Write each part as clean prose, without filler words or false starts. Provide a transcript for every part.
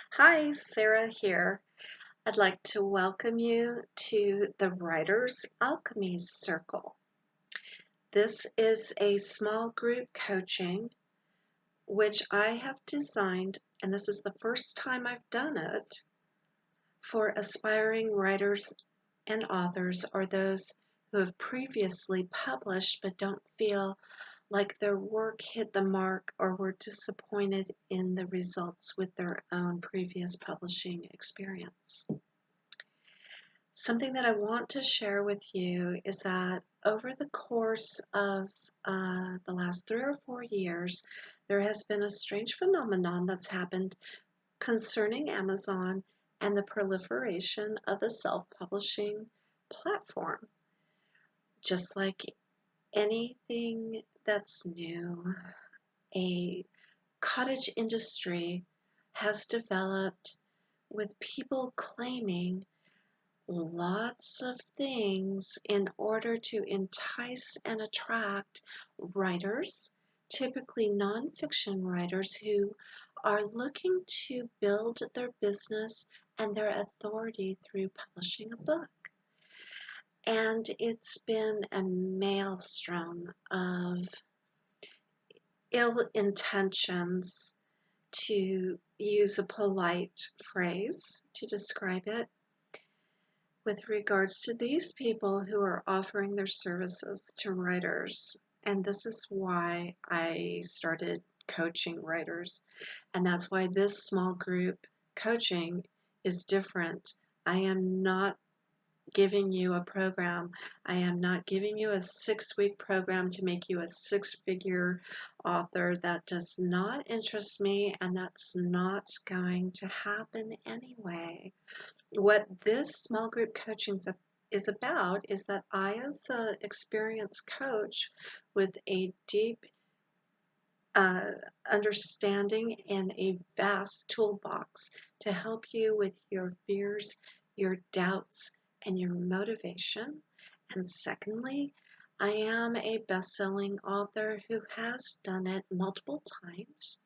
Hi, Sarah here. I'd like to welcome you to the Writer's Alchemy Circle. This is a small group coaching which I have designed, and this is the first time I've done it, for aspiring writers and authors or those who have previously published but don't feel like their work hit the mark or were disappointed in the results with their own previous publishing experience. Something that I want to share with you is that over the course of the last 3 or 4 years, there has been a strange phenomenon that's happened concerning Amazon and the proliferation of the self-publishing platform. Just like anything that's new, a cottage industry has developed with people claiming lots of things in order to entice and attract writers, typically nonfiction writers who are looking to build their business and their authority through publishing a book. And it's been a maelstrom of ill intentions, to use a polite phrase to describe it, with regards to these people who are offering their services to writers. And this is why I started coaching writers. And that's why this small group coaching is different. I am not giving you a program. I am not giving you a 6-week program to make you a 6-figure author. That does not interest me, and that's not going to happen anyway. What this small group coaching is about is that I, as an experienced coach with a deep uh, understanding and a vast toolbox to help you with your fears, your doubts, and your motivation. And secondly, I am a best-selling author who has done it multiple times.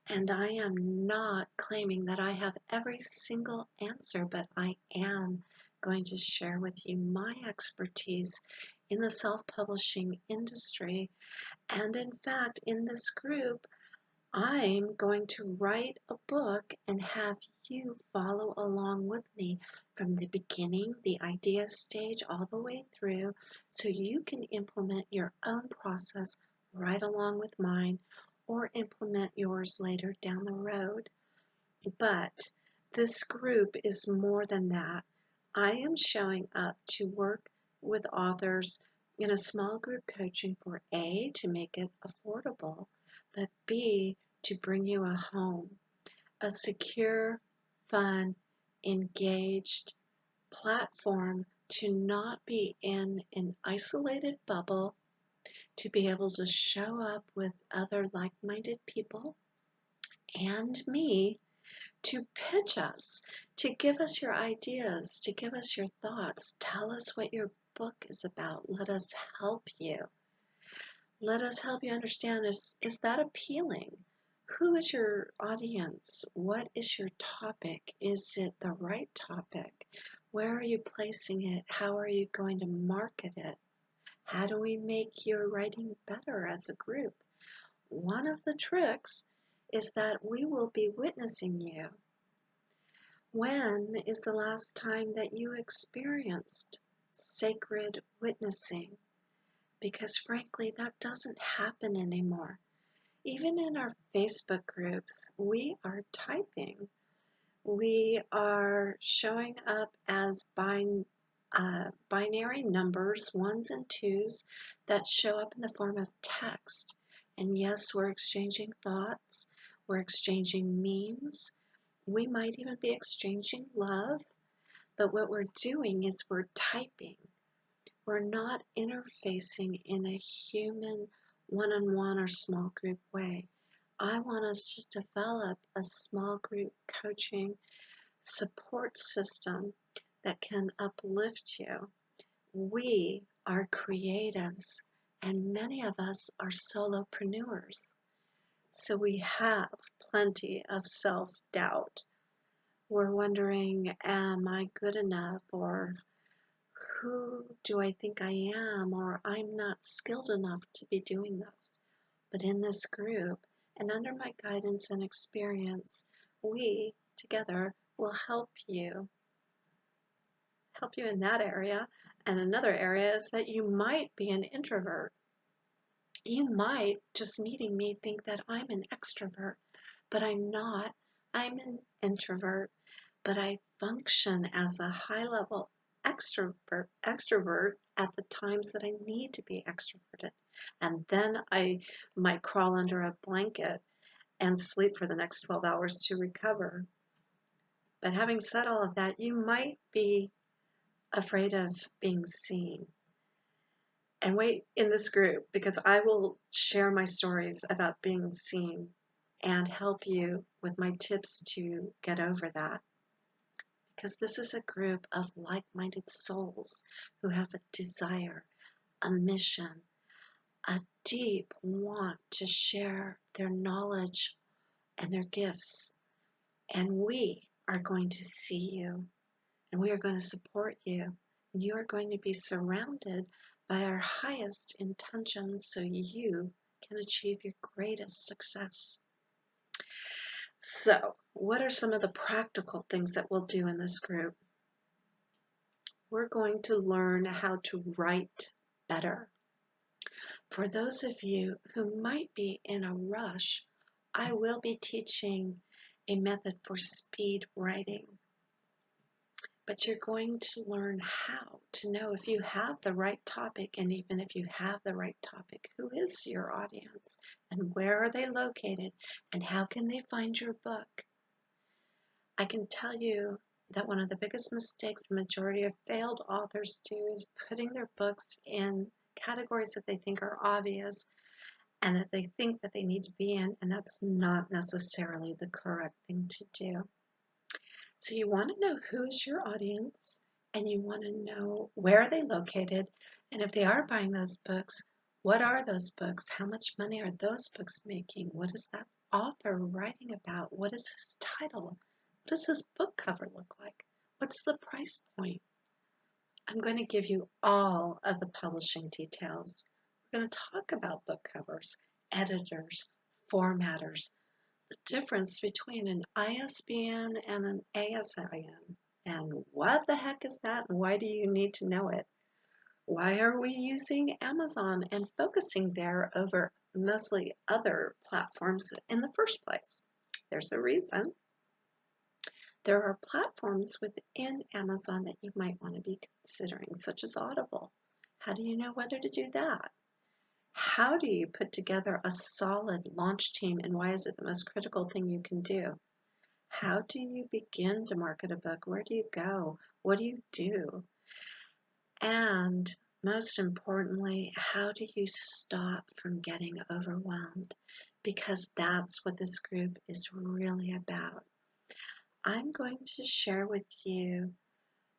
And I am not claiming that I have every single answer, but I am going to share with you my expertise in the self-publishing industry. And in fact, in this group, I'm going to write a book and have you follow along with me from the beginning, the idea stage, all the way through, so you can implement your own process right along with mine, or implement yours later down the road. But this group is more than that. I am showing up to work with authors in a small group coaching for A, to make it affordable, but B, to bring you a home, a secure, fun, engaged platform to not be in an isolated bubble, to be able to show up with other like-minded people and me, to pitch us, to give us your ideas, to give us your thoughts. Tell us what your book is about. Let us help you. Let us help you understand, is that appealing? Who is your audience? What is your topic? Is it the right topic? Where are you placing it? How are you going to market it? How do we make your writing better as a group? One of the tricks is that we will be witnessing you. When is the last time that you experienced sacred witnessing? Because frankly, that doesn't happen anymore. Even in our Facebook groups, we are typing. We are showing up as binary numbers, ones and twos, that show up in the form of text. And yes, we're exchanging thoughts, we're exchanging memes, we might even be exchanging love, but what we're doing is we're typing. We're not interfacing in a human, one-on-one or small group way. I want us to develop a small group coaching support system that can uplift you. We are creatives, and many of us are solopreneurs. So we have plenty of self-doubt. We're wondering, am I good enough? Or who do I think I am? Or I'm not skilled enough to be doing this. But in this group, and under my guidance and experience, we together will help you in that area. And another area is that you might be an introvert. You might, just meeting me, think that I'm an extrovert, but I'm not. I'm an introvert, but I function as a high-level extrovert at the times that I need to be extroverted. And then I might crawl under a blanket and sleep for the next 12 hours to recover. But having said all of that, you might be afraid of being seen. And wait in this group, because I will share my stories about being seen and help you with my tips to get over that. Because this is a group of like-minded souls who have a desire, a mission, a deep want to share their knowledge and their gifts. And we are going to see you, and we are going to support you. And you are going to be surrounded by our highest intentions so you can achieve your greatest success. So, what are some of the practical things that we'll do in this group? We're going to learn how to write better. For those of you who might be in a rush, I will be teaching a method for speed writing. But you're going to learn how to know if you have the right topic, and even if you have the right topic, who is your audience and where are they located and how can they find your book. I can tell you that one of the biggest mistakes the majority of failed authors do is putting their books in categories that they think are obvious and that they think that they need to be in, and that's not necessarily the correct thing to do. So you want to know who's your audience, and you want to know where are they located, and if they are buying those books, what are those books? How much money are those books making? What is that author writing about? What is his title? What does his book cover look like? What's the price point? I'm going to give you all of the publishing details. We're going to talk about book covers, editors, formatters, the difference between an ISBN and an ASIN. And what the heck is that, and why do you need to know it? Why are we using Amazon and focusing there over mostly other platforms in the first place? There's a reason. There are platforms within Amazon that you might want to be considering, such as Audible. How do you know whether to do that? How do you put together a solid launch team, and why is it the most critical thing you can do? How do you begin to market a book? Where do you go? What do you do? And most importantly, how do you stop from getting overwhelmed? Because that's what this group is really about. I'm going to share with you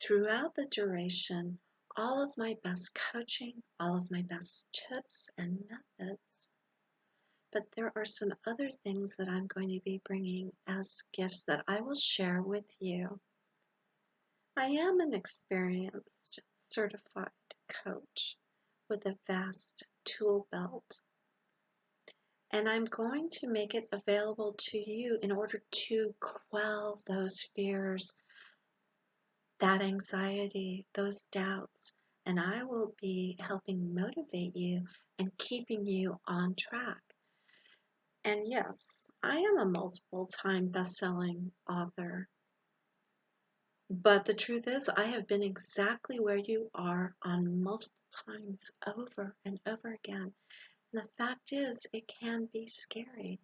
throughout the duration all of my best coaching, all of my best tips and methods. But there are some other things that I'm going to be bringing as gifts that I will share with you. I am an experienced, certified coach with a vast tool belt, and I'm going to make it available to you in order to quell those fears, that anxiety, those doubts, and I will be helping motivate you and keeping you on track. And yes, I am a multiple-time best-selling author. But the truth is, I have been exactly where you are on multiple times over and over again. And the fact is, it can be scary.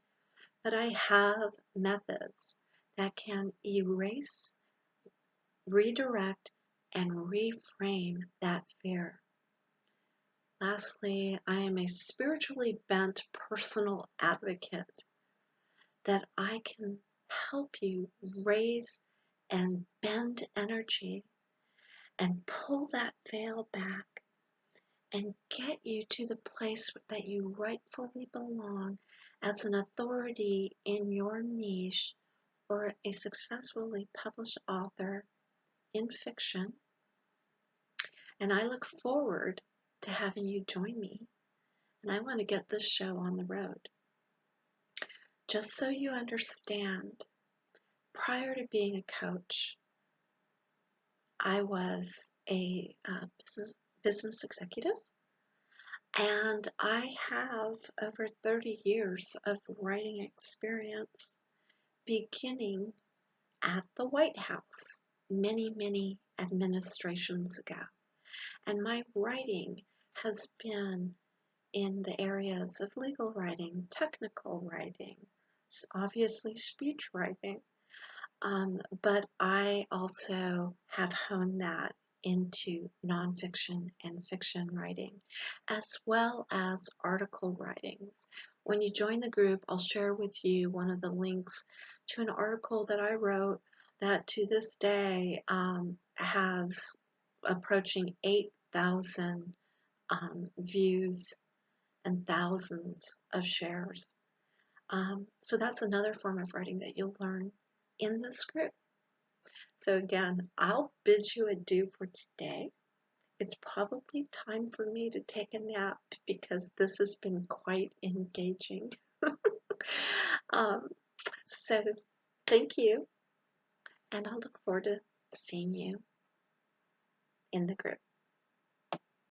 But I have methods that can erase, redirect, and reframe that fear. Lastly, I am a spiritually bent personal advocate that I can help you raise and bend energy and pull that veil back and get you to the place that you rightfully belong as an authority in your niche or a successfully published author in fiction, and I look forward to having you join me, and I want to get this show on the road. Just so you understand, prior to being a coach, I was a business executive, and I have over 30 years of writing experience, beginning at the White House many, many administrations ago. And my writing has been in the areas of legal writing, technical writing, obviously speech writing, but I also have honed that into nonfiction and fiction writing, as well as article writings. When you join the group, I'll share with you one of the links to an article that I wrote that to this day has approaching 8,000 views and thousands of shares. So that's another form of writing that you'll learn in this group. So again, I'll bid you adieu for today. It's probably time for me to take a nap because this has been quite engaging. um, so thank you, and I'll look forward to seeing you in the group.